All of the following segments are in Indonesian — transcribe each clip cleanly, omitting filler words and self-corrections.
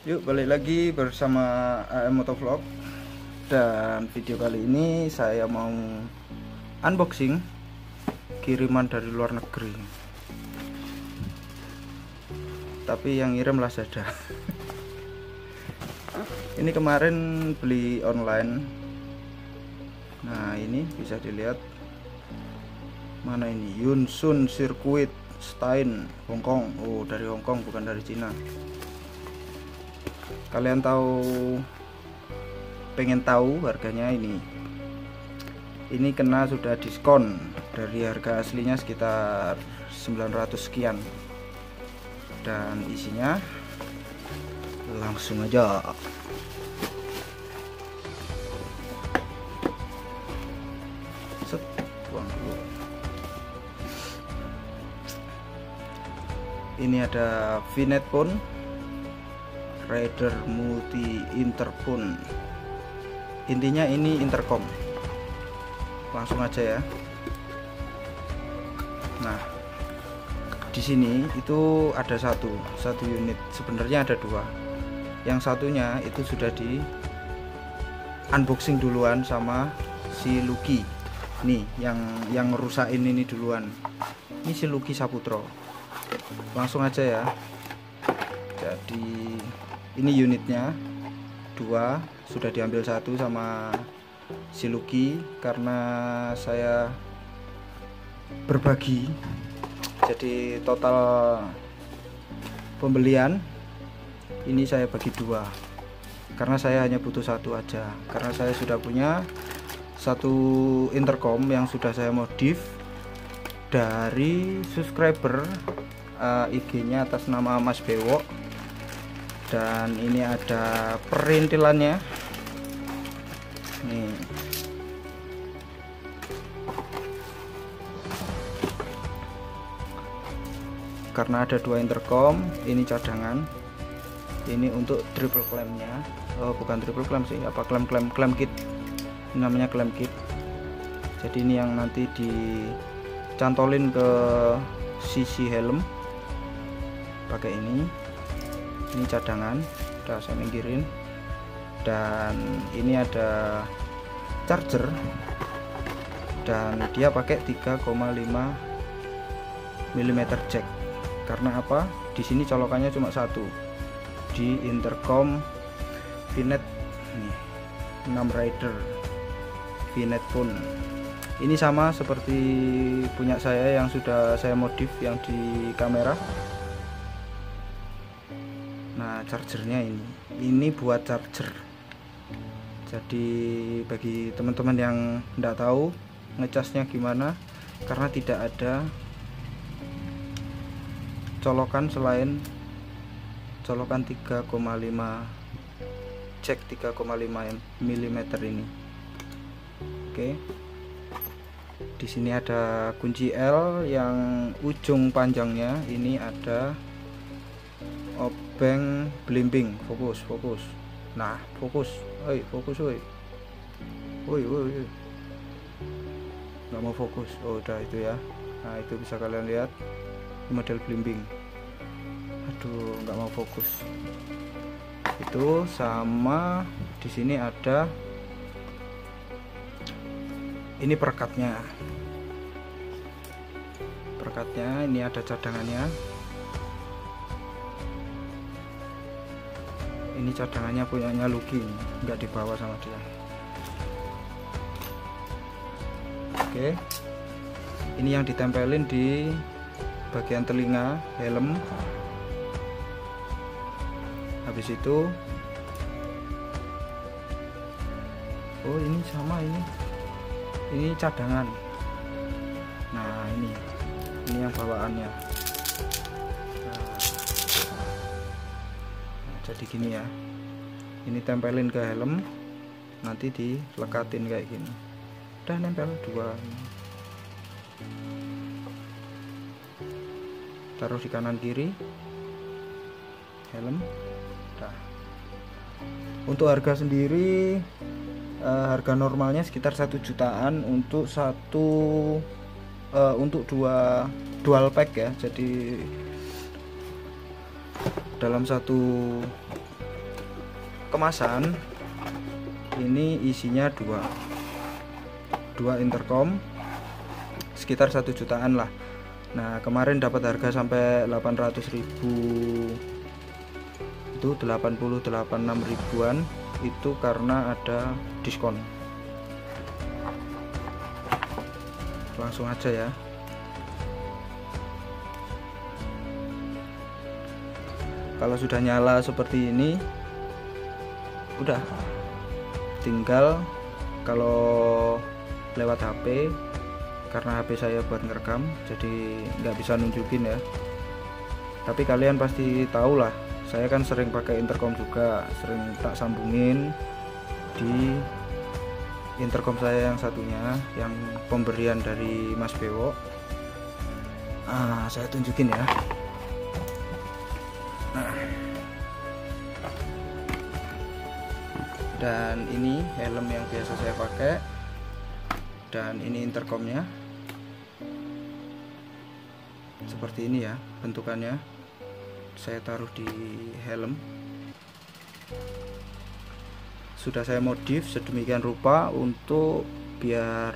Yuk balik lagi bersama AM Motovlog. Dan video kali ini saya mau unboxing kiriman dari luar negeri. Tapi yang ngirim Lazada. Ini kemarin beli online. Nah ini bisa dilihat. Mana ini? Yunsun Circuit Stein Hong Kong. Oh dari Hong Kong, bukan dari Cina. Kalian pengen tahu harganya ini kena sudah diskon dari harga aslinya sekitar 900 sekian, dan isinya langsung aja set, buang dulu. Ini ada VNet Phone Raider Multi Interphone. Intinya ini intercom. Langsung aja ya. Nah, di sini itu ada satu unit. Sebenarnya ada dua. Yang satunya itu sudah di unboxing duluan sama si Lucky. Nih, yang ngerusain ini duluan. Ini si Lucky Saputro. Langsung aja ya. Jadi ini unitnya dua, sudah diambil satu sama si Lucky karena saya berbagi. Jadi total pembelian ini saya bagi dua karena saya hanya butuh satu aja, karena saya sudah punya satu intercom yang sudah saya modif dari subscriber IG-nya atas nama Mas Bewok. Dan ini ada perintilannya nih. Karena ada dua intercom, ini cadangan, ini untuk triple clampnya. Oh bukan triple clamp sih, apa clamp kit, ini namanya clamp kit. Jadi ini yang nanti dicantolin ke sisi helm pakai ini cadangan, udah saya minggirin. Dan ini ada charger, dan dia pakai 3,5 mm jack. Karena apa? Di sini colokannya cuma satu di intercom VNet nih, 6 Raider VNet Phone. Ini sama seperti punya saya yang sudah saya modif yang di kamera. Nah chargernya ini buat charger. Jadi bagi teman-teman yang tidak tahu ngecasnya gimana, karena tidak ada colokan selain colokan 3,5 jack 3,5 mm ini. Oke. Di sini ada kunci L yang ujung panjangnya ini ada obeng blimbing. Fokus. Nah fokus, fokus, woi nggak mau fokus. Oh udah itu ya. Nah itu bisa kalian lihat model blimbing. Aduh nggak mau fokus. Itu sama di sini ada ini perekatnya, ini ada cadangannya. Ini cadangannya punyanya Lucky, nggak dibawa sama dia. Oke, ini yang ditempelin di bagian telinga helm. Habis itu oh ini sama, ini cadangan. Nah ini yang bawaannya. Jadi gini ya, ini tempelin ke helm, nanti dilekatin kayak gini. Udah nempel dua. Taruh di kanan kiri helm. Udah. Untuk harga sendiri harga normalnya sekitar 1 jutaan untuk untuk dual pack ya. Jadi dalam satu kemasan ini isinya dua intercom sekitar 1 jutaan lah. Nah kemarin dapat harga sampai 800.000, itu 86 ribuan, itu karena ada diskon. Langsung aja ya. Kalau sudah nyala seperti ini, udah tinggal kalau lewat HP, karena HP saya buat ngerekam jadi nggak bisa nunjukin ya, tapi kalian pasti tahu lah, saya kan sering pakai intercom juga, sering tak sambungin di intercom saya yang satunya, yang pemberian dari Mas Bewo. Saya tunjukin ya. Dan ini helm yang biasa saya pakai, dan ini intercomnya seperti ini ya bentukannya. Saya taruh di helm, sudah saya modif sedemikian rupa untuk biar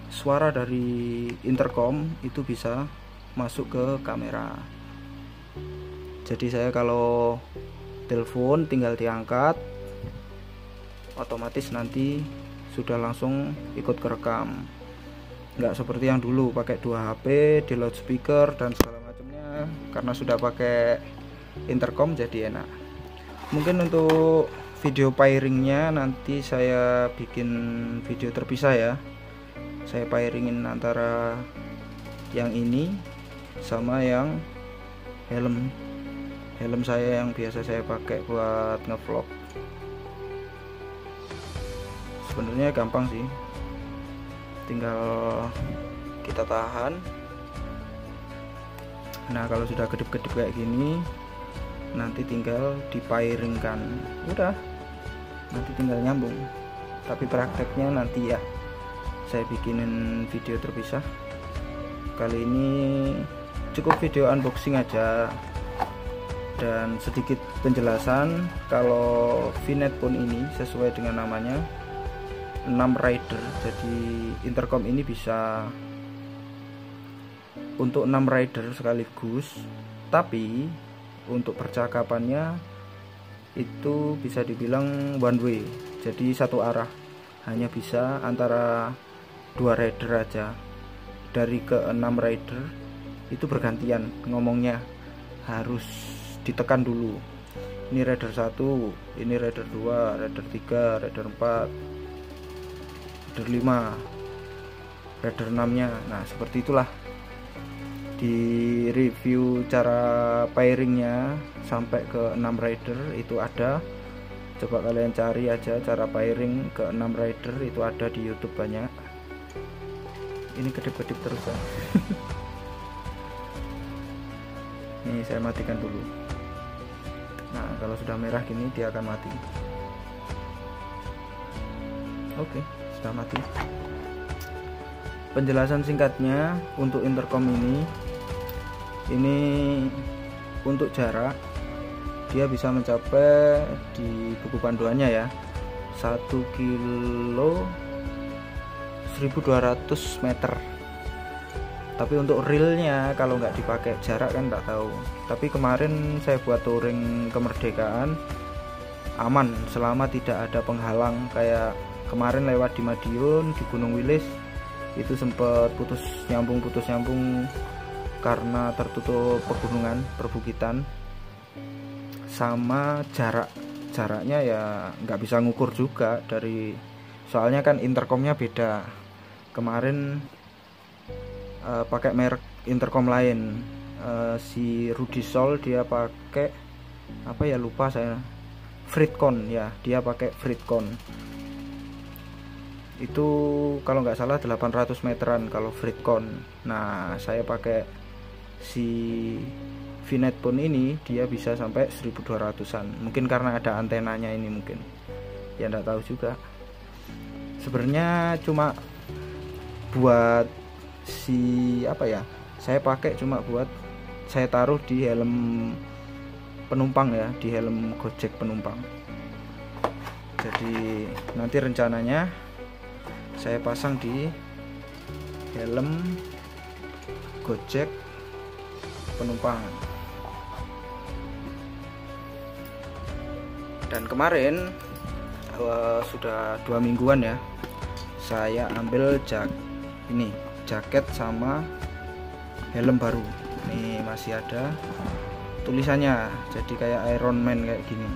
suara dari intercom itu bisa masuk ke kamera. Jadi saya kalau telepon tinggal diangkat, otomatis nanti sudah langsung ikut kerekam, nggak seperti yang dulu pakai 2 HP di loudspeaker dan segala macamnya. Karena sudah pakai intercom jadi enak. Mungkin untuk video pairingnya nanti saya bikin video terpisah ya, saya pairingin antara yang ini sama yang helm saya yang biasa saya pakai buat ngevlog. Sebenarnya gampang sih, tinggal kita tahan. Nah kalau sudah kedip-kedip kayak gini, nanti tinggal dipairingkan, udah nanti tinggal nyambung. Tapi prakteknya nanti ya saya bikinin video terpisah. Kali ini cukup video unboxing aja dan sedikit penjelasan. Kalau VNet pun ini sesuai dengan namanya 6 rider, jadi intercom ini bisa untuk 6 rider sekaligus, tapi untuk percakapannya itu bisa dibilang one way, jadi satu arah, hanya bisa antara 2 rider aja. Dari ke 6 rider itu bergantian ngomongnya, harus ditekan dulu. Ini rider 1, ini rider 2, rider 3, rider 4, rider 5, rider 6 nya. Nah seperti itulah di review cara pairingnya sampai ke 6 rider itu ada. Coba kalian cari aja cara pairing ke 6 rider, itu ada di YouTube banyak. Ini kedip-kedip terus ya. Ini saya matikan dulu. Nah kalau sudah merah gini dia akan mati. Oke, sudah mati. Penjelasan singkatnya untuk intercom ini untuk jarak dia bisa mencapai di buku panduannya ya 1 kilo 1200 meter. Tapi untuk realnya kalau nggak dipakai jarak kan nggak tahu. Tapi kemarin saya buat touring kemerdekaan aman selama tidak ada penghalang. Kayak kemarin lewat di Madiun, di Gunung Wilis, itu sempat putus nyambung karena tertutup pegunungan, perbukitan. Sama jaraknya ya nggak bisa ngukur juga, dari soalnya kan intercomnya beda. Kemarin pakai merek intercom lain, si Rudisol dia pakai apa ya, lupa saya, Fritcon ya, dia pakai Fritcon. Itu kalau nggak salah 800 meteran kalau Fritcon. Nah saya pakai si VNet pun ini dia bisa sampai 1200an, mungkin karena ada antenanya ini, mungkin ya nggak tahu juga. Sebenarnya cuma buat si apa ya, saya pakai cuma buat saya taruh di helm penumpang ya, di helm Gojek penumpang. Jadi nanti rencananya saya pasang di helm Gojek penumpang. Dan kemarin sudah 2 mingguan ya, saya ambil jaket sama helm baru. Ini masih ada tulisannya, jadi kayak Iron Man kayak gini.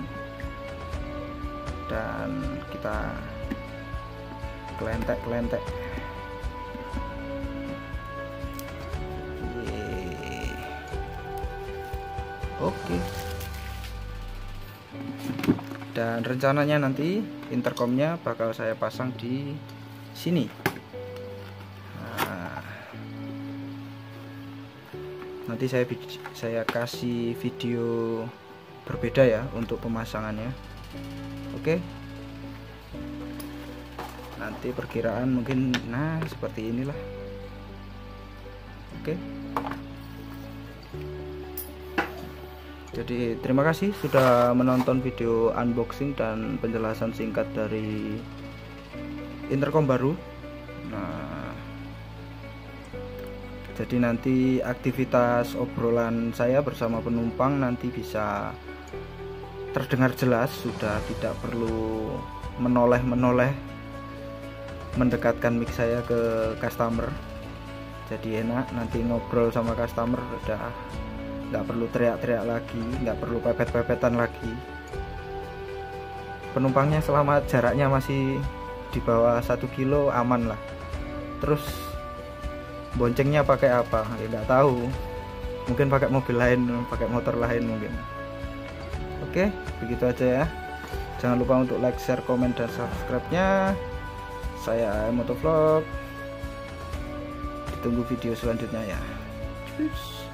Dan kita kelentek. Oke. Dan rencananya nanti intercomnya bakal saya pasang di sini. Nah, nanti saya kasih video berbeda ya untuk pemasangannya. Oke. Nanti perkiraan mungkin seperti inilah. Oke. Jadi terima kasih sudah menonton video unboxing dan penjelasan singkat dari intercom baru. Nah, jadi nanti aktivitas obrolan saya bersama penumpang nanti bisa terdengar jelas, sudah tidak perlu menoleh mendekatkan mic saya ke customer. Jadi enak nanti ngobrol sama customer, udah nggak perlu teriak-teriak lagi, nggak perlu pepet-pepetan lagi. Penumpangnya selama jaraknya masih di bawah 1 kilo aman lah. Terus boncengnya pakai apa ya nggak tahu, mungkin pakai mobil lain, pakai motor lain mungkin. Oke, begitu aja ya. Jangan lupa untuk like, share, komen, dan subscribe-nya. Saya Motovlog, ditunggu video selanjutnya ya. Cheers.